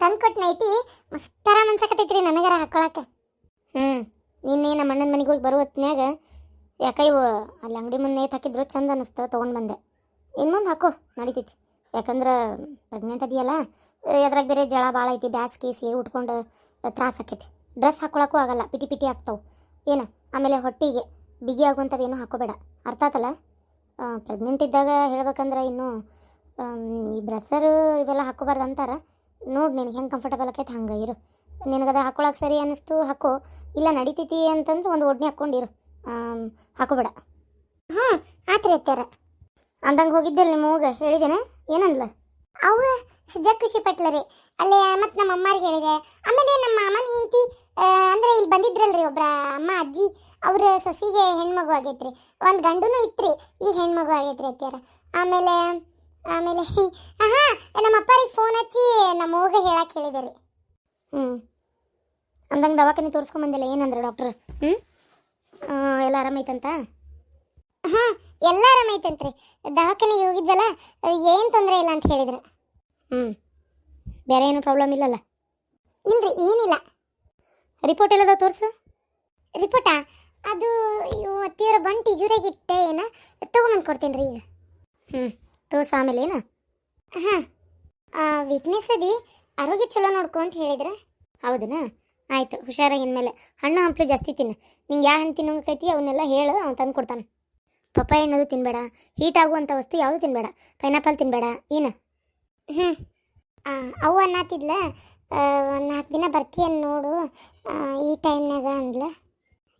ತಂದು ಕೊಟ್ಟು ನೈಟಿ ಮಸ್ತರ ಮನ್ಸಕತೈತ್ರಿ ನನಗರ ಹಾಕೊಳಕ್ಕೆ. ನಿನ್ನೆ ನಮ್ಮ ಅಣ್ಣನ ಮನೆಗೆ ಹೋಗಿ ಬರೋ ಹೊತ್ನ್ಯಾಗ ಯಾಕ ಇವು ಅಲ್ಲಿ ಅಂಗಡಿ ಮುಂದೆ ನೇತು ಹಾಕಿದ್ರು ಚಂದ ಅನಿಸ್ತು, ತೊಗೊಂಡು ಬಂದೆ. ಇನ್ನು ಮುಂದೆ ಹಾಕೋ ನಡಿತೈತಿ, ಯಾಕಂದ್ರೆ ಪ್ರೆಗ್ನೆಂಟ್ ಅದೆಯಲ್ಲ, ಎದ್ರಾಗ ಬೇರೆ ಜಳ ಭಾಳ ಐತಿ, ಬ್ಯಾಸ್ಗೆ ಸೀರೆ ಉಟ್ಕೊಂಡು ತ್ರಾಸ ಆಕೈತಿ. ಡ್ರೆಸ್ ಹಾಕೊಳಕ್ಕೂ ಆಗಲ್ಲ, ಪಿಟಿ ಪಿಟಿ ಆಗ್ತಾವೆ ಏನು. ಆಮೇಲೆ ಹೊಟ್ಟಿಗೆ ಬಿಗಿ ಆಗುವಂಥವೇನು ಹಾಕೋಬೇಡ, ಅರ್ಥ ಆತಲ್ಲ. ಪ್ರೆಗ್ನೆಂಟ್ ಇದ್ದಾಗ ಹೇಳ್ಬೇಕಂದ್ರೆ ಇನ್ನೂ ಈ ಬ್ರೆಸ್ಸರು ಇವೆಲ್ಲ ಹಾಕೋಬಾರ್ದು ಅಂತಾರೆ. ನೋಡಿ ನಿನಗೆ ಹೆಂಗೆ ಕಂಫರ್ಟಬಲ್ ಆಕೈತೆ ಹಂಗೆ ಇರು. ನಿನಗದ ಹಾಕೊಳಕ್ಕೆ ಸರಿ ಅನ್ನಿಸ್ತು ಹಾಕೋ, ಇಲ್ಲ ನಡಿತೈತಿ ಅಂತಂದ್ರೆ ಒಂದು ಓಡ್ನಿ ಹಾಕ್ಕೊಂಡಿರು, ಹಾಕೋಬೇಡ. ಆತ್ರಿ ಅತ್ತಾರ ಅಂದಂಗೆ ಹೋಗಿದ್ದಲ್ಲಿ ನಿಮ್ಮ ಹೋಗ ಹೇಳಿದ್ದೇನೆ, ಏನಂದ್ಲ ಅವ? ಜಗ್ ಖುಷಿ ಪಟ್ಲರಿ ಅಲ್ಲೇ. ಮತ್ತು ನಮ್ಮ ಅಮ್ಮಾರಿಗೆ ಹೇಳಿದೆ. ಆಮೇಲೆ ನಮ್ಮ ಅಮ್ಮನ ಹೆಂಡತಿ ಅಂದರೆ ಇಲ್ಲಿ ಬಂದಿದ್ರಲ್ರಿ ಒಬ್ಬರ ಅಮ್ಮ ಅಜ್ಜಿ, ಅವ್ರ ಸೊಸಿಗೆ ಹೆಣ್ಮಗು ಆಗೈತ್ರಿ, ಒಂದು ಗಂಡುನೂ ಇತ್ರಿ, ಈ ಹೆಣ್ಮಗು ಆಗೈತ್ರಿ ಅತ್ಯಾರ. ಆಮೇಲೆ ಆಮೇಲೆ ನಮ್ಮ ಅಪ್ಪರಿಗೆ ಫೋನ್ ಹಚ್ಚಿ ನಮ್ಮ ಹೋಗ ಹೇಳಕ್ಕೆ ಹೇಳಿದೆ ರೀ. ಅಂದಂಗೆ ದವಾಖಾನೆ ತೋರಿಸ್ಕೊಂಬಂದಿಲ್ಲ, ಏನಂದ್ರೆ ಡಾಕ್ಟ್ರು? ಎಲ್ಲ ಆರಾಮೈತಂತ? ಎಲ್ಲ ಆರಾಮೈತಂತ್ರಿ. ದವಾಖಾನೆಗೆ ಹೋಗಿದ್ದಲ್ಲ, ಏನು ತೊಂದರೆ ಇಲ್ಲ ಅಂತ ಹೇಳಿದ್ರು. ಬೇರೆ ಏನು ಪ್ರಾಬ್ಲಮ್ ಇಲ್ಲಲ್ಲ? ಇಲ್ರಿ, ಏನಿಲ್ಲ. ರಿಪೋರ್ಟ್ ಎಲ್ಲದ ತೋರಿಸು. ರಿಪೋರ್ಟಾ? ಅದು ಅತ್ತಿಯವರ ಬಂಟಿ ಜೂರಾಗಿಟ್ಟೆ ಏನ, ತೊಗೊಂಬಂದು ಕೊಡ್ತೀನಿ ರೀ ಈಗ. ತೋರ್ಸು ಆಮೇಲೆ ಏನ. ವೀಕ್ನೆಸ್ ಅದಿ, ಆರೋಗ್ಯ ಚಲೋ ನೋಡ್ಕೊ ಅಂತ ಹೇಳಿದ್ರೆ. ಹೌದನಾ? ಆಯಿತು, ಹುಷಾರಾಗಿ ಇನ್ಮೇಲೆ ಹಣ್ಣು ಹಂಪ್ಲು ಜಾಸ್ತಿ ತಿನ್ನು. ನಿಂಗೆ ಯಾವ ಹಣ್ಣು ತಿನ್ನೋಕೈತಿ ಅವನ್ನೆಲ್ಲ ಹೇಳು, ಅವ್ನು ತಂದು ಕೊಡ್ತಾನೆ. ಪಪ್ಪಾಯ ಅನ್ನೋದು ತಿನ್ನಬೇಡ, ಹೀಟ್ ಆಗುವಂಥ ವಸ್ತು ಯಾವುದು ತಿನ್ನಬೇಡ, ಪೈನಾಪಲ್ ತಿನ್ನಬೇಡ ಏನು. ಅವು ಅನ್ನತ್ತಿದ್ಲ, ಒಂದು 4 ದಿನ ಬರ್ತೀಯನ್ ನೋಡು ಈ ಟೈಮ್ನಾಗ ಅಂದ್ಲ.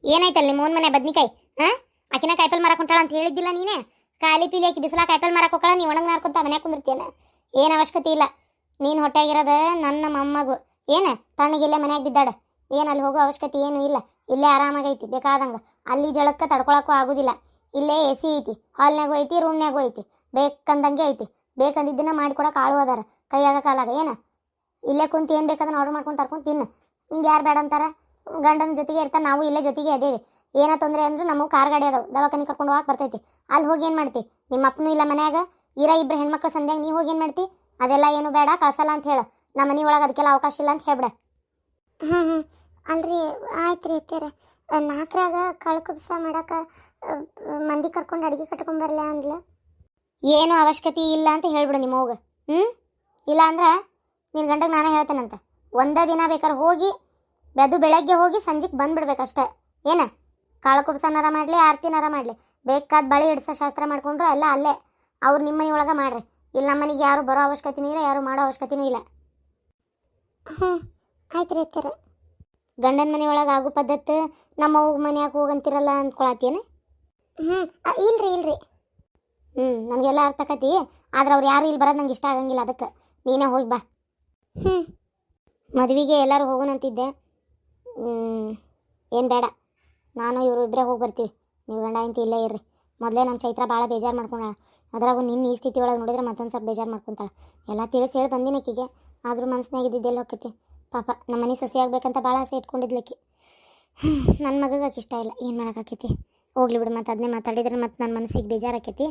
ಏನಾಯ್ತಲ್ಲ ನಿಮ್ಮ ಓನ್ ಮನೆ ಬದ್ನಿಕಾಯಿ? ಆಕಿನ ಕಾಯಿಪಲ್ ಮಾರಕ್ಕೆ ಹೊಂಟಾಳ ಅಂತ ಹೇಳಿದ್ದಿಲ್ಲ ನೀನೇ? ಖಾಲಿ ಪೀಲಿ ಹಾಕಿ ಬಿಸಿಲ ಕಾಯಿಪಲ್ ಮಾರಕ್ಕೆ ಹೋಗ್ಕಳ, ನೀವು ಒಣಗಿ ಮಾರ್ಕೊಂತ ಮನ್ಯಾಗ ಕುಂದಿರ್ತೀಯನ? ಏನು ಅವಶ್ಯಕತೆ ಇಲ್ಲ. ನೀನು ಹೊಟ್ಟೆಗಿರೋದ ನನ್ನ ಮೊಮ್ಮಗು, ಏನು ತಣ್ಣಗಿಲ್ಲೇ ಮನ್ಯಾಗ ಬಿದ್ದಾಡ, ಏನು ಅಲ್ಲಿ ಹೋಗೋ ಅವಶ್ಯಕತೆ ಏನೂ ಇಲ್ಲ. ಇಲ್ಲೇ ಆರಾಮಾಗೈತಿ ಬೇಕಾದಂಗೆ, ಅಲ್ಲಿ ಜಳಕ್ಕೆ ತಡ್ಕೊಳಕ್ಕೂ ಆಗೋದಿಲ್ಲ. ಇಲ್ಲೇ ಎ ಸಿ ಐತಿ, ಹಾಲ್ನಾಗೂ ಐತಿ, ರೂಮ್ನಾಗೂ ಐತಿ, ಬೇಕಂದಂಗೆ ಐತಿ. ಬೇಕಂದಿದ್ದನ್ನ ಮಾಡಿಕೊಡಕ್ಕೆ ಆಳು ಅದಾರ, ಕೈಯಾಗ ಕಾಲಾಗ. ಏನು ಇಲ್ಲೇ ಕುಂತು ಏನು ಬೇಕಾದನ್ನ ಆರ್ಡ್ರ್ ಮಾಡ್ಕೊಂಡು ತರ್ಕೊಂಡು ತಿನ್ನು. ನಿಂಗೆ ಯಾರು ಬೇಡ ಅಂತಾರ? ಗಂಡನ ಜೊತೆಗೆ ಇರ್ತಾರೆ, ನಾವು ಇಲ್ಲೇ ಜೊತೆಗೆ ಅದೇವಿ. ಏನೋ ತೊಂದರೆ ಅಂದ್ರೆ ನಮಗೆ ಕಾರ್ ಗಾಡಿ ಅದಾವೆ, ದವಾಖಾನೆ ಕರ್ಕೊಂಡು ಹೋಗಕ್ಕೆ ಬರ್ತೈತಿ. ಅಲ್ಲಿ ಹೋಗಿ ಏನು ಮಾಡ್ತಿ? ನಿಮ್ಮ ಅಪ್ಪನೂ ಇಲ್ಲ ಮನ್ಯಾಗ, ಇಬ್ಬರು ಹೆಣ್ಮಕ್ಳು ಸಂಧ್ಯಾಗ ನೀವು ಹೋಗಿ ಏನು ಮಾಡ್ತಿ? ಅದೆಲ್ಲ ಏನು ಬೇಡ, ಕಳ್ಸಲ್ಲ ಅಂತ ಹೇಳು. ನಮ್ಮ ಮನೆ ಒಳಗೆ ಅದಕ್ಕೆಲ್ಲ ಅವಕಾಶ ಇಲ್ಲ ಅಂತ ಹೇಳ್ಬಿಡ. ಅಲ್ರಿ ಆಯ್ತು ರೀ ಅತ್ಯಾರ, 4ರಾಗ ಕಳ್ಕುಬ್ಸ ಮಾಡಕ್ಕೆ ಮಂದಿ ಕರ್ಕೊಂಡು ಅಡುಗೆ ಕಟ್ಕೊಂಬರಲ್ಲ ಅಂದ್ಲ. ಏನು ಅವಶ್ಯಕತೆ ಇಲ್ಲ ಅಂತ ಹೇಳ್ಬಿಡು ನಿಮ್ಮ ಹೋಗ. ಇಲ್ಲ ಅಂದ್ರೆ ನಿನ್ನ ಗಂಡಗೆ ನಾನೇ ಹೇಳ್ತೇನಂತ. ಒಂದೇ ದಿನ ಬೇಕಾದ್ರೆ ಹೋಗಿ, ಅದು ಬೆಳಗ್ಗೆ ಹೋಗಿ ಸಂಜೆಗೆ ಬಂದುಬಿಡ್ಬೇಕಷ್ಟೇ. ಏನು ಕಾಳಕುಬ್ಸನಾರ ಮಾಡಲಿ, ಆರತಿನಾರ ಮಾಡಲಿ, ಬೇಕಾದ ಬಳಿ ಇಡ್ಸೋ ಶಾಸ್ತ್ರ ಮಾಡ್ಕೊಂಡ್ರು ಎಲ್ಲ ಅಲ್ಲೇ ಅವ್ರು ನಿಮ್ಮ ಮನೆ ಒಳಗೆ ಮಾಡ್ರಿ. ಇಲ್ಲಿ ನಮ್ಮ ಮನೆಗೆ ಯಾರು ಬರೋ ಅವಶ್ಯಕತೆನೂ ಇಲ್ಲ, ಯಾರು ಮಾಡೋ ಅವಶ್ಯಕತೆನೂ ಇಲ್ಲ. ಆಯ್ತು ರೀ ಅತ್ಯಾರ. ಗಂಡನ ಮನೆ ಒಳಗೆ ಆಗೋ ಪದ್ಧತಿ ನಮ್ಮ ಮನ್ಯಾಗ ಹೋಗಂತಿರಲ್ಲ ಅಂದ್ಕೊಳತ್ತೇನೆ? ಇಲ್ರಿ ಇಲ್ರಿ. ನನಗೆಲ್ಲ ಅರ್ಥ ಆಕತಿ, ಆದ್ರೆ ಅವ್ರು ಯಾರು ಇಲ್ಲಿ ಬರೋದು ನಂಗೆ ಇಷ್ಟ ಆಗಂಗಿಲ್ಲ, ಅದಕ್ಕೆ ನೀನೇ ಹೋಗಿ ಬಾ. ಮದುವೆಗೆ ಎಲ್ಲರೂ ಹೋಗೋಣಂತಿದ್ದೆ, ಏನು ಬೇಡ, ನಾನು ಇವರು ಇಬ್ಬರೇ ಹೋಗಿ ಬರ್ತೀವಿ. ನೀವು ಗಂಡ ಅಂತ ಇಲ್ಲೇ ಇರ್ರಿ. ಮೊದಲೇ ನಮ್ಮ ಚೈತ್ರ ಭಾಳ ಬೇಜಾರು ಮಾಡ್ಕೊಂಡಾಳ, ಅದ್ರಾಗೂ ನಿನ್ನ ಈ ಸ್ಥಿತಿ ಒಳಗೆ ನೋಡಿದ್ರೆ ಮತ್ತೊಂದು ಸ್ವಲ್ಪ ಬೇಜಾರು ಮಾಡ್ಕೊತಾಳೆ. ಎಲ್ಲ ತಿಳಿಸಿ ಹೇಳಿ ಬಂದಿನಿ ಆಕಿಗೆ, ಆದರೂ ಮನ್ಸಿನಾಗ ಇದ್ದಿದ್ದೆಲ್ಲ ಹೋಗ್ತೈತಿ. ಪಾಪ ನಮ್ಮ ಮನೆ ಸೊಸೆ ಆಗ್ಬೇಕಂತ ಭಾಳ ಆಸೆ ಇಟ್ಕೊಂಡಿದ್ಲಕ್ಕಿ. ನನ್ನ ಮಗಗೆ ಆಕೆ ಇಷ್ಟ ಇಲ್ಲ, ಏನು ಮಾಡೋಕ್ಕಾಕೈತಿ? ಹೋಗ್ಲಿ ಬಿಡು, ಮತ್ತು ಅದನ್ನೇ ಮಾತಾಡಿದ್ರೆ ಮತ್ತು ನನ್ನ ಮನಸ್ಸಿಗೆ ಬೇಜಾರಾಕೈತಿ.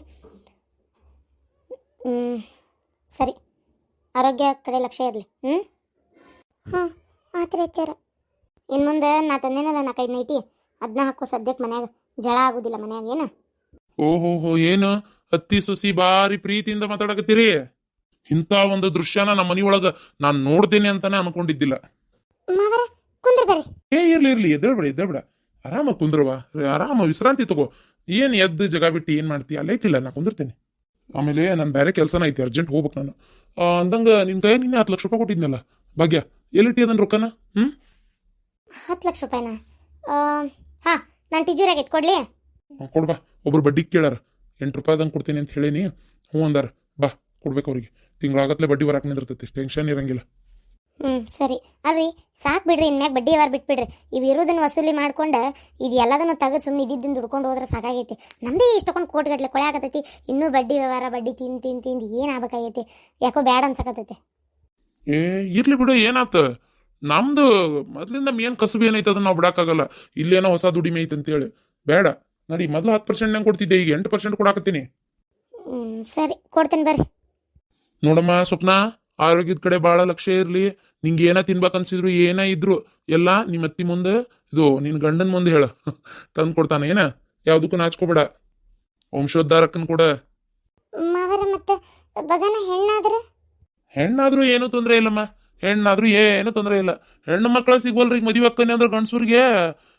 ಸರಿ, ಆರೋಗ್ಯ ಕಡೆ ಲಕ್ಷ್ಯ ಇರಲಿ. ಆತ್ರಿ ಅತ್ಯಾರ. ಇನ್ನು ಮುಂದೆ ನಾ ತಂದೇನಲ್ಲ 4-5 ನೈಟಿ, ಅದನ್ನ ಹಾಕೋ ಸದ್ಯಕ್ಕೆ ಮನ್ಯಾಗ ಜಳ ಆಗೋದಿಲ್ಲ ಮನ್ಯಾಗ. ಏನು ಓಹೋ, ಏನು ಅತ್ತಿ ಸೊಸಿ ಬಾರಿ ಪ್ರೀತಿಯಿಂದ ಮಾತಾಡಕತ್ತೀರಿ? ಇಂಥ ಒಂದು ದೃಶ್ಯನ ನಮ್ಮ ಮನಿಯೊಳಗ ನಾನು ನೋಡ್ತೇನೆ ಅಂತಾನೆ ಅನ್ಕೊಂಡಿದ್ದಿಲ್ಲ. ಇರ್ಲಿ ಎದ್ದೇಳ್ಬೇಡ, ಆರಾಮ ಕುಂದ್ರವ, ಆರಾಮ ವಿಶ್ರಾಂತಿ ತಗೋ. ಏನ್ ಎದ್ದು ಜಗ ಬಿಟ್ಟು ಏನ್ ಮಾಡ್ತಿ? ಅಲ್ಲೈತಿಲ್ಲ, ನಾ ಕುಂದಿರ್ತೇನೆ. ಆಮೇಲೆ ನಾನು ಬೇರೆ ಕೆಲಸನ ಐತಿ, ಅರ್ಜೆಂಟ್ ಹೋಗ್ಬೇಕು ನಾನು. ಅಂದಂಗ ನಿನ್ ಕೈ ನಿನ್ನೆ 10 ಲಕ್ಷ ರೂಪಾಯಿ ಕೊಟ್ಟಿದ್ನಲ್ಲ ಭಾಗ್ಯ, ಎಲ್ಲಿಟ್ಟಿ ಅದನ್ ರೊಕ್ಕನ? 10 ಲಕ್ಷ ರೂಪಾಯಿನ? ನಾನು ಟಿಜೂರಾಗೈತೆ, ಕೊಡ್ಲಿ? ಕೊಡ್ಬಾ. ಒಬ್ರು ಬಡ್ಡಿ ಕೇಳಾರ, 8 ರೂಪಾಯಿದಂಗೆ ಕೊಡ್ತೀನಿ ಅಂತ ಹೇಳೀನಿ. ಹ್ಞೂ ಅಂದಾರ, ಬಾ ಕೊಡ್ಬೇಕು ಅವ್ರಿಗೆ. ತಿಂಗಳಾಗತ್ಲೆ ಬಡ್ಡಿ ಬರಾಕ್ ನಿಂದಿರ್ತೈತಿ, ಟೆನ್ಷನ್ ಇರಂಗಿಲ್ಲ. ಸರಿ ಅಲ್ರಿ, ಸಾಕು ಬಿಡ್ರಿ, ಇನ್ಮ್ಯಾಗ ಬಡ್ಡಿ ವ್ಯವಹಾರ ಬಿಟ್ಬಿಡ್ರಿ. ಇವು ಇರೋದನ್ನು ವಸೂಲಿ ಮಾಡ್ಕೊಂಡು ಇದು ಎಲ್ಲದನ್ನು ತೆಗೆದು ಸುಮ್ಮನೆ ಇದ್ದಿದ್ದನ್ನು ದುಡ್ಕೊಂಡು ಹೋದ್ರೆ ಸಾಕಾಗೈತಿ. ನಮ್ಮದೇ ಇಷ್ಟೊಂದು ಕೋಟಿಗಟ್ಟಲೆ ಕೊಳೆ ಆಗತೈತಿ, ಇನ್ನೂ ಬಡ್ಡಿ ವ್ಯವಹಾರ, ಬಡ್ಡಿ ತಿಂದು ಏನು ಆಗ್ಬೇಕಾಗೈತಿ? ಯಾಕೋ ಬ್ಯಾಡ ಅನ್ಸಕತ್ತೈತಿ. ಇರ್ಲಿ ಬಿಡು, ಏನಾತ? ನಮ್ದು ಮೊದ್ಲಿಂದ ಮೇನ್ ಕಸಬು ಏನೈತೆ ಅದನ್ನ ನಾವು ಬಿಡಕ್ಕಾಗಲ್ಲ. ಇಲ್ಲೇನೋ ಹೊಸ ದುಡಿಮೆ ಐತೆ ಅಂತೇಳಿ ಬೇಡ. ನಡಿ, ಮೊದ್ಲು 10% ನಂಗೆ ಕೊಡ್ತಿದ್ದೆ, ಈಗ 8% ಕೊಡಾಕತ್ತೀನಿ. ಸರಿ, ಕೊಡ್ತೀನಿ ಬರ್ರಿ. ನೋಡಮ್ಮ ಸ್ವಪ್ನ, ಆರೋಗ್ಯದ ಕಡೆ ಭಾಳ ಲಕ್ಷ್ಯ ಇರ್ಲಿ. ನಿಂಗೆ ಏನ ತಿನ್ಬೇಕನ್ಸಿದ್ರು ಏನ ಇದ್ರು ಎಲ್ಲ ನಿಮ್ಮ ಅತ್ತಿ ಮುಂದೆ ಇದು ನಿನ್ ಗಂಡನ ಮುಂದೆ ಹೇಳ ತಂದು ಕೊಡ್ತಾನೆ ಏನ. ಯಾವ್ದಕ್ಕೂ ನಾಚ್ಕೋಬೇಡ. ವಂಶೋದ್ಧಾರಕ್ಕನ್ ಕೂಡ ಮಾವರ ಮತ್ತೆ ಬಗನ ಹೆಣ್ಣಾದ್ರೂ ಏನೂ ತೊಂದರೆ ಇಲ್ಲಮ್ಮ. ಹೆಣ್ಣಾದ್ರೂ ಏನು ತೊಂದರೆ ಇಲ್ಲ. ಹೆಣ್ಣು ಮಕ್ಳ ಸಿಗ್ವಲ್ರಿ ಈಗ ಮದುವೆ ಅಕ್ಕನೆ ಅಂದ್ರೆ ಗಂಡಸೂರಿಗೆ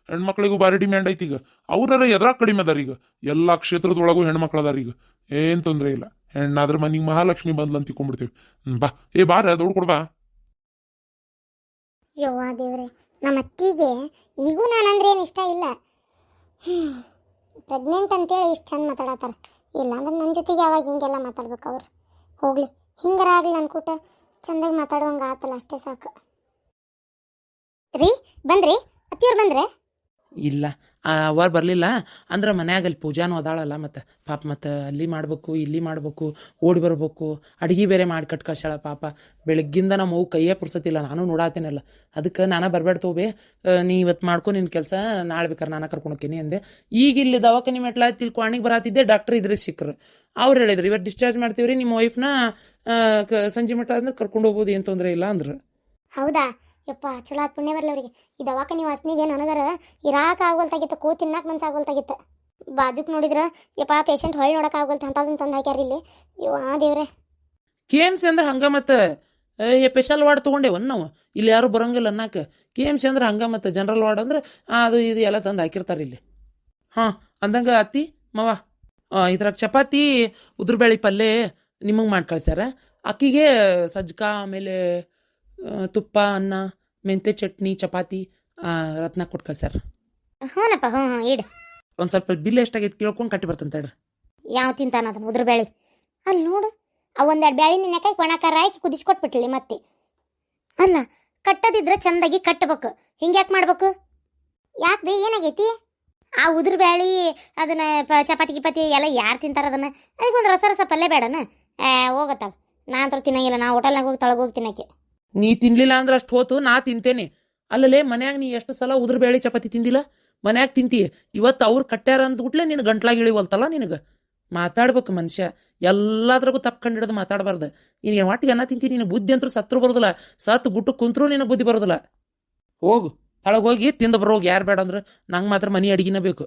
ಹೆಣ್ಮಕ್ಳಿಗೂ ಭಾರಿ ಡಿಮ್ಯಾಂಡ್ ಐತಿ ಈಗ. ಅವ್ರ ಎದ್ರಾಗ ಕಡಿಮೆ ಅದಾರ ಈಗ. ಎಲ್ಲಾ ಕ್ಷೇತ್ರದೊಳಗೂ ಹೆಣ್ಮಕ್ಳು ಅದಾರ ಈಗ. ಏನ್ ತೊಂದರೆ ಇಲ್ಲ. ಹೆಣ್ಣಾದ್ರ ಮನಿಗೆ ಮಹಾಲಕ್ಷ್ಮಿ ಬಂದ್ಲು ಅಂತ ತಿಳ್ಕೊಂಡ್ಬಿಡ್ತೀವಿ. ಬಾ ಬಾರ ದೌಡ್ ಕೊಡ್ಬಾ. ಯವ್ವ ದೇವ್ರೆ, ನಮ್ಮ ಅತ್ತಿಗೆ ಈಗೂ ನಾನಂದ್ರೆ ಏನು ಇಷ್ಟ ಇಲ್ಲ. ಪ್ರೆಗ್ನೆಂಟ್ ಅಂತೇಳಿ ಇಷ್ಟು ಚಂದ ಮಾತಾಡತ್ತಾರ. ಇಲ್ಲಾಂದ್ರೆ ನನ್ನ ಜೊತೆಗೆ ಯಾವಾಗ ಹಿಂಗೆಲ್ಲ ಮಾತಾಡ್ಬೇಕು ಅವ್ರು. ಹೋಗ್ಲಿ, ಹಿಂಗಾರ ಆಗಲಿ ಅನ್ಕೊಟ್ಟು ಚಂದಾಗಿ ಮಾತಾಡುವಂಗೆ ಆತಲ್ಲ, ಅಷ್ಟೇ ಸಾಕು. ರೀ ಬಂದ್ರಿ? ಅತ್ತಿಯವ್ರು ಬಂದ್ರೆ? ಇಲ್ಲ ಅವ್ರು ಬರಲಿಲ್ಲ ಅಂದ್ರೆ ಮನ್ಯಾಗ ಅಲ್ಲಿ ಪೂಜಾನು ಅದಾಳಲ್ಲ, ಮತ್ತು ಪಾಪ ಮತ್ತು ಅಲ್ಲಿ ಮಾಡ್ಬೇಕು ಇಲ್ಲಿ ಮಾಡ್ಬೇಕು, ಓಡಿ ಬರ್ಬೇಕು, ಅಡುಗೆ ಬೇರೆ ಮಾಡಿ ಕಟ್ಕಳ್ಸ್ಯಾಳ ಪಾಪ. ಬೆಳಗ್ಗಿಂದ ನಮ್ಮ ಮಗು ಕೈಯೇ ಪುರ್ಸತ್ತಿಲ್ಲ. ನಾನು ನೋಡಾತೇನಲ್ಲ, ಅದಕ್ಕೆ ನಾನು ಬರಬೇಡ ತೋಬೆ, ನೀ ಇವತ್ತು ಮಾಡ್ಕೊ ನಿನ್ನ ಕೆಲಸ, ನಾಳೆ ಬೇಕಾರೆ ನಾನು ಕರ್ಕೊಂಡು ಹೋಗ್ತೀನಿ ಅಂದೆ. ಈಗ ಇಲ್ಲಿ ದವಾಖಾನೆ ಮೆಟ್ಲ ತಿಳ್ಕೊಣಿಗೆ ಬರಾತಿದ್ದೆ, ಡಾಕ್ಟ್ರ್ ಇದ್ರಿಗೆ ಸಿಕ್ಕರು. ಅವ್ರು ಹೇಳಿದ್ರು ಇವತ್ತು ಡಿಸ್ಚಾರ್ಜ್ ಮಾಡ್ತೀವಿ ರೀ, ನಿಮ್ಮ ವೈಫ್ನ ಸಂಜೆ ಮಟ್ಟ ಅಂದ್ರೆ ಕರ್ಕೊಂಡು ಹೋಗ್ಬೋದು, ಏನು ತೊಂದರೆ ಇಲ್ಲ ಅಂದ್ರೆ. ಹೌದಾ? ಯಪ್ಪ ಚಲೋ ಆತ್, ಪುಣ್ಯ ಬರ್ಲಿ ಅವ್ರಿಗೆ. ಈ ದವಾಖಾನಿ ವಾಸನಿಗೆ ನನಗರ ಇರಾಕ ಆಗೋಲ್ತಾಗಿತ್ತು, ಕೂತ್ ತಿನ್ನಾಕ ಮನ್ಸ ಆಗೋಲ್ತಾಗಿತ್ತು. ಬಾಜುಕ್ ನೋಡಿದ್ರ ಯಪ್ಪ ಪೇಷಂಟ್ ಹೊಳ್ಳಿ ನೋಡಕ್ ಆಗೋಲ್ತ ಅಂತದನ್ನ ತಂದು ಹಾಕ್ಯಾರ ಇಲ್ಲಿ. ಇವ ದೇವ್ರೆ, ಕೆ ಎಮ್ ಸಿ ಅಂದ್ರೆ ಹಂಗೆ ಮತ್ತು ಸ್ಪೆಷಲ್ ವಾರ್ಡ್ ತೊಗೊಂಡೇವನ್ ನಾವು, ಇಲ್ಲಿ ಯಾರು ಬರೋಂಗಿಲ್ಲ ಅನ್ನಕ್ಕೆ. ಕೆ ಎಮ್ ಸಿ ಅಂದ್ರೆ ಹಂಗೆ ಮತ್ತು ಜನರಲ್ ವಾರ್ಡ್ ಅಂದ್ರೆ ಅದು ಇದು ಎಲ್ಲ ತಂದು ಹಾಕಿರ್ತಾರೆ ಇಲ್ಲಿ. ಹಾಂ ಅಂದಂಗೆ ಅತ್ತಿ ಮವ ಇದ್ರಾಗ ಚಪಾತಿ ಉದ್ರಬೇಳೆ ಪಲ್ಯ ನಿಮಗೆ ಮಾಡಿ ಕಳ್ಸ್ಯಾರ. ಅಕ್ಕಿಗೆ ಸಜ್ಜಕ, ಆಮೇಲೆ ತುಪ್ಪ, ಅನ್ನ, ಮೆಂತೆ ಚಟ್ನಿ, ಚಪಾತಿ ರತ್ನ ಕೊಟ್ಟು ಕಳ್ಸ್ಯಾರ. ಹ್ಞೂನಪ್ಪ, ಹ್ಞೂ ಇಡು. ಒಂದು ಸ್ವಲ್ಪ ಬಿಲ್ ಎಷ್ಟಾಗೈತೆ ಕೇಳ್ಕೊಂಡು ಕಟ್ಟಿ ಬರ್ತಂತ ಹೇಳ್ರಿ. ಯಾವ ತಿಂತಾನ ಅದನ್ನ ಉದ್ರ ಬ್ಯಾಳಿ? ಅಲ್ಲಿ ನೋಡು, ಅವು ಒಂದೆರಡು ಬ್ಯಾಳಿ ನಿನ್ನ ಕೈ ಕೊಣಕಾರ ಹಾಕಿ ಕುದಿಸ್ಕೊಟ್ಬಿಟ್ಲಿ ಮತ್ತೆ. ಅಲ್ಲ, ಕಟ್ಟದಿದ್ರೆ ಚಂದಾಗಿ ಕಟ್ಟಬೇಕು, ಹಿಂಗೆ ಯಾಕೆ ಮಾಡ್ಬೇಕು? ಯಾಕೆ ಬೇ, ಏನಾಗೈತಿ? ಆ ಉದ್ರ ಬ್ಯಾಳಿ ಅದನ್ನ ಚಪಾತಿ ಗಿಪಾತಿ ಎಲ್ಲ ಯಾರು ತಿಂತಾರ ಅದನ್ನ? ಅದಕ್ಕೊಂದು ರಸ ರಸ ಪಲ್ಯ ಬೇಡನ? ಹೋಗತ್ತಾವ. ನಾ ಅಂತ ತಿನ್ನಂಗಿಲ್ಲ, ನಾ ಹೋಟೆಲ್ನಾಗ ಹೋಗಿ ತಳಗೋಗಿ ತಿನ್ನಕ್ಕೆ. ನೀ ತಿನ್ಲಿಲ್ಲ ಅಂದ್ರೆ ಅಷ್ಟು ಹೋತು, ನಾ ತಿಂತೇನೆ. ಅಲ್ಲಲ್ಲೇ ಮನ್ಯಾಗ ನೀ ಎಷ್ಟು ಸಲ ಉದ್ರ ಬೇಳೆ ಚಪಾತಿ ತಿಂದಿಲ್ಲ? ಮನ್ಯಾಗ ತಿಂತೀಯ. ಇವತ್ತು ಅವ್ರು ಕಟ್ಟ್ಯಾರ ಅಂದ್ಬಿಟ್ಲೆ ನಿನ್ನ ಗಂಟ್ಲಾಗಿ ಇಳಿವಲ್ತಲ್ಲ ನಿನಗೆ. ಮಾತಾಡ್ಬೇಕು ಮನುಷ್ಯ, ಎಲ್ಲದ್ರಾಗೂ ತಪ್ಕೊಂಡು ಹಿಡಿದು ಮಾತಾಡಬಾರ್ದು. ನೀನು ಒಟ್ಟಿಗೆ ಅನ್ನ ತಿಂತೀನಿ, ನಿನ್ನ ಬುದ್ಧಿ ಅಂತೂ ಸತ್ರು ಬರೋದಿಲ್ಲ, ಸತ್ತು ಗುಟ್ಟು ಕುಂತ್ರು ನಿನಗೆ ಬುದ್ಧಿ ಬರೋದಿಲ್ಲ. ಹೋಗು ತಳಗೆ ಹೋಗಿ ತಿಂದು ಬರೋಗಿ, ಯಾರು ಬೇಡ ಅಂದ್ರೆ ನಂಗೆ ಮಾತ್ರ ಮನೆ ಅಡಿಗೆನ ಬೇಕು.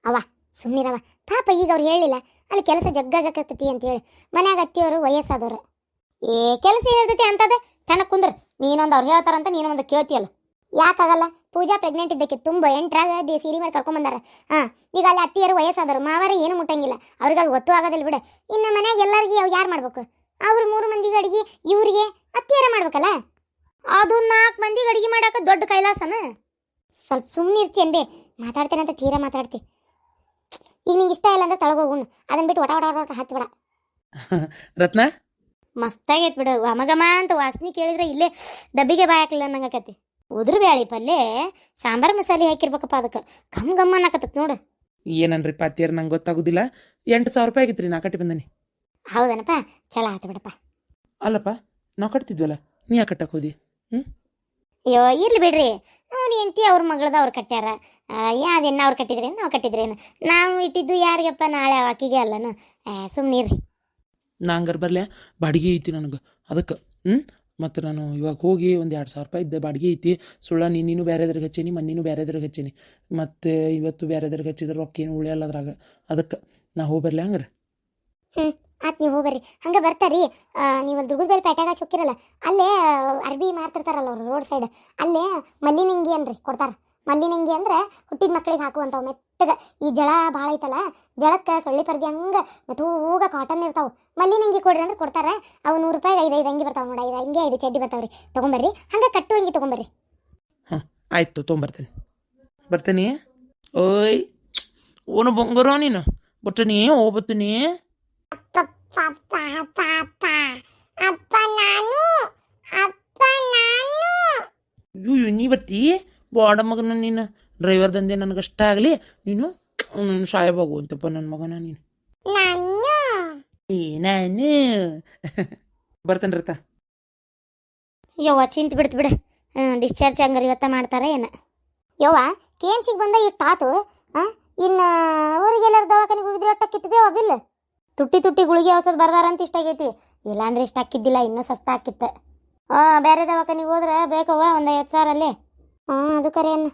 ಅವ ಸುಮ್ಮನಿರವ, ಪಾಪ ಈಗ ಅವ್ರು ಹೇಳಿಲ್ಲ ಅಲ್ಲಿ ಕೆಲಸ ಜಗ್ಗಾಗತ್ತತಿ ಅಂತೇಳಿ. ಮನ್ಯಾಗ ಅತ್ತಿಯವರು ವಯಸ್ಸಾದವ್ರು, ಕೆಲಸ ಇರ್ತೈತಿ ಅಂತದ ತನಕ ಕುಂದ್ರ. ನೀನೊಂದು ಅವ್ರು ಹೇಳ್ತಾರಂತ ನೀನೊಂದು ಕೇಳ್ತೀಯಲ್ಲ, ಯಾಕಾಗಲ್ಲ? ಪೂಜಾ ಪ್ರೆಗ್ನೆಂಟ್ ಇದ್ದಕ್ಕೆ ತುಂಬ ಎಂಟ್ರಾಗ ಸೀರೆ ಮಾಡಿ ಕರ್ಕೊಂಬಂದಾರ. ಹಾಂ, ಈಗ ಅಲ್ಲಿ ಅತ್ತಿಯರು ವಯಸ್ಸಾದವರು, ಮಾವಾರ ಏನು ಮುಟ್ಟಂಗಿಲ್ಲ, ಅವ್ರಿಗೆ ಅದು ಗೊತ್ತು ಆಗೋದಿಲ್ಲ ಬಿಡ. ಇನ್ನು ಮನ್ಯಾಗ ಎಲ್ಲರಿಗೆ ಅವು ಯಾರು ಮಾಡ್ಬೇಕು? ಅವ್ರು 3 ಮಂದಿಗೆ ಅಡಿಗೆ, ಇವರಿಗೆ ಅತ್ತಿಯರ ಮಾಡ್ಬೇಕಲ್ಲ. ಅದು 4 ಮಂದಿಗೆ ಅಡಿಗೆ ಮಾಡಾಕ ದೊಡ್ಡ ಕೈಲಾಸನ. ಸ್ವಲ್ಪ ಸುಮ್ಮನೆ ಇರ್ತೀಯನ್ ಬೇ, ಮಾತಾಡ್ತೇನೆ ಅಂತ ತೀರಾ ಮಾತಾಡ್ತಿ. ಈಗ ನಿಂಗೆ ಇಷ್ಟ ಇಲ್ಲ ಅಂದ್ರೆ ತಳಗೋಗುಣ, ಅದನ್ನ ಬಿಟ್ಟು ಒಟ ಒಟ ಒಟ ಹಚ್ಬೇಡ. ರತ್ನ ಮಸ್ತಾಗೈತೆ ಬಿಡು, ಘಮಘಮ ಅಂತ ವಾಸನೆ ಕೇಳಿದ್ರೆ ಇಲ್ಲೇ ಡಬ್ಬಿಗೆ ಬಾಯ್ ಹಾಕ್ಲಿಲ್ಲ ಅನ್ನಂಗಕತಿ. ಉದ್ರ ಬ್ಯಾಳಿ ಪಲ್ಯ ಸಾಂಬಾರ್ ಮಸಾಲೆ ಹಾಕಿರ್ಬೇಕಪ್ಪ, ಅದಕ್ಕೆ ಘಮ್ ಘಮ್ ಅನ್ನಕತ್ತತ್ ನೋಡು. ಏನನ್ರಿ ಪಾತಿಯರ್ ನಂಗೆ ಗೊತ್ತಾಗೋದಿಲ್ಲ. 8,000 ರೂಪಾಯಿ ಆಗಿತ್ತು ರೀ, ನಾ ಕಟ್ಟಿ ಬಂದನಿ. ಹೌದನಪ್ಪ, ಚಲೋ ಆಯ್ತು ಬಿಡಪ್ಪ. ಅಲ್ಲಪ್ಪ ನಾವು ಕಟ್ತಿದ್ವಲ್ಲ, ನೀ ಯಾಕೆ ಕಟ್ಟಕ್ಕೆ ಹೋದಿ? ಅಯ್ಯೋ ಇರ್ಲಿ ಬಿಡ್ರಿ, ಅವ್ನು ಎಂತಿ ಅವ್ರ ಮಗಳದ ಅವ್ರು ಕಟ್ಟ್ಯಾರ, ಯಾವ್ದೇನು ಅವ್ರು ಕಟ್ಟಿದ್ರೇನು ನಾವು ಕಟ್ಟಿದ್ರೇನು? ನಾವು ಇಟ್ಟಿದ್ದು ಯಾರಿಗಪ್ಪ? ನಾಳೆ ಆಕಿಗೆ ಅಲ್ಲನು. ಸುಮ್ಮನಿರ್ರಿ. ನಾ ಹಂಗಾರೆ ಬರಲೆ, ಬಾಡಿಗೆ ಐತಿ ನನಗೆ ಅದಕ್ಕೆ. ಮತ್ತು ನಾನು ಇವಾಗ ಹೋಗಿ ಒಂದು 2,000 ರೂಪಾಯಿ ಇದ್ದೆ ಬಾಡಿಗೆ ಐತಿ. ಸುಳ್ಳ ನೀನು ಬೇರೆದ್ರಿಗೆ ಹಚ್ಚೀನಿ, ಮನ್ನಿನೂ ಬೇರೆದ್ರಿಗೆ ಹಚ್ಚೀನಿ, ಮತ್ತು ಇವತ್ತು ಬೇರೆದ್ರಿಗೆ ಹಚ್ಚಿದ್ರೆ ರೊಕ್ಕ ಏನು ಉಳಿಯಲ್ಲ ಅದ್ರಾಗ. ಅದಕ್ಕೆ ನಾ ಹೋಗಿ ಬರಲಿ ಹಂಗಾರೆ. ಆತ್ ನೀವು ಹೋಗ್ಬರ್ರಿ. ಹಂಗೆ ಬರ್ತಾರಿ. ನೀವು ಅಲ್ಲಿ ದುರ್ಗದ ಬೇರೆ ಪೇಟೆಗ ಚೊಕ್ಕಿರಲ್ಲ, ಅಲ್ಲೇ ಅರ್ಬಿ ಮಾರ್ತಿರ್ತಾರಲ್ಲ ಅವ್ರು ರೋಡ್ ಸೈಡ್, ಅಲ್ಲೇ ಮಲ್ಲಿನಿಂಗಿ ಅನ್ರಿ ಕೊಡ್ತಾರ. ಮಲ್ಲಿನಿಂಗಿ ಅಂದ್ರೆ ಹುಟ್ಟಿದ ಮಕ್ಳಿಗೆ ಹಾಕುವಂಥವು ಮೆತ್ತಗೆ. ಈ ಜಳ ಭಾಳ ಐತಲ್ಲ, ಜಳಕ್ಕೆ ಸೊಳ್ಳಿ ಪರ್ದಿ ಹಂಗೆ ಮೆತ್ತೂಗ ಕಾಟನ್ ಇರ್ತಾವೆ. ಮಲ್ಲಿನಿಂಗಿ ಕೊಡ್ರಿ ಅಂದ್ರೆ ಕೊಡ್ತಾರೆ. ಅವು 100 ರೂಪಾಯಿಗೆ 5 ಅಂಗಿ ಬರ್ತಾವೆ ನೋಡಿ, 5 ಅಂಗಿ 5 ಚಡ್ಡಿ ಬರ್ತಾವ್ರಿ. ತೊಗೊಂಬರ್ರಿ, ಹಂಗೆ ಕಟ್ಟು ಅಂಗಿ ತೊಗೊಂಬರ್ರಿ. ಹಾಂ ಆಯಿತು, ತೊಗೊಂಬರ್ತೇನೆ. ಬರ್ತೇನೆ. ಓಯ್ ಓನು ಬಂಗಾರ ನೀನು ಬಟ್ಟನಿ, ಹೋಗ್ಬತ್ತೀನಿ. ಅಯ್ಯೋ ನೀ ಬರ್ತಿ ಬಾಡ ಮಗನ ನೀನು. ಡ್ರೈವರ್ ದಂದೆ ನನಗಷ್ಟ ಆಗಲಿ, ನೀನು ಸಾಯಬಾಗು ಅಂತಪ್ಪ ನನ್ನ ಮಗನ ನೀನು. ನಾನು ಬರ್ತೇನೆ ರತ. ಯವ್ವ ಚಿಂತ ಬಿಡ್ತು ಬಿಡು. ಡಿಸ್ಚಾರ್ಜ್ ಹಂಗಾರೆ ಇವತ್ತ ಮಾಡ್ತಾರೆ ಏನ? ಯವ್ವ KMCಗೆ ಬಂದ ಇಷ್ಟು ಆತು. ಇನ್ನು ಅವ್ರಿಗೆಲ್ಲರ ದವಾಖಾನೆಗೆ ಹೋಗಿದ್ರೆ ಅಟ್ಟಕ್ಕಿತ್ತು ಬೇವ ಬಿಲ್. ತುಟ್ಟಿ ತುಟ್ಟಿ ಗುಳಿಗೆ ಔಷಧ ಬರ್ದಾರಂತ ಇಷ್ಟ ಆಗೈತಿ, ಇಲ್ಲಾಂದ್ರೆ ಇಷ್ಟ ಹಾಕಿದ್ದಿಲ್ಲ, ಇನ್ನೂ ಸಸ್ತಾ ಹಾಕಿತ್ತು. ಬೇರೆ ದವಾಖಾನಿಗೆ ಹೋದ್ರೆ ಬೇಕವ್ವ ಒಂದು 50,000 ಅಲ್ಲಿ. ಅದು ಕರೆ ಅನ್ನ.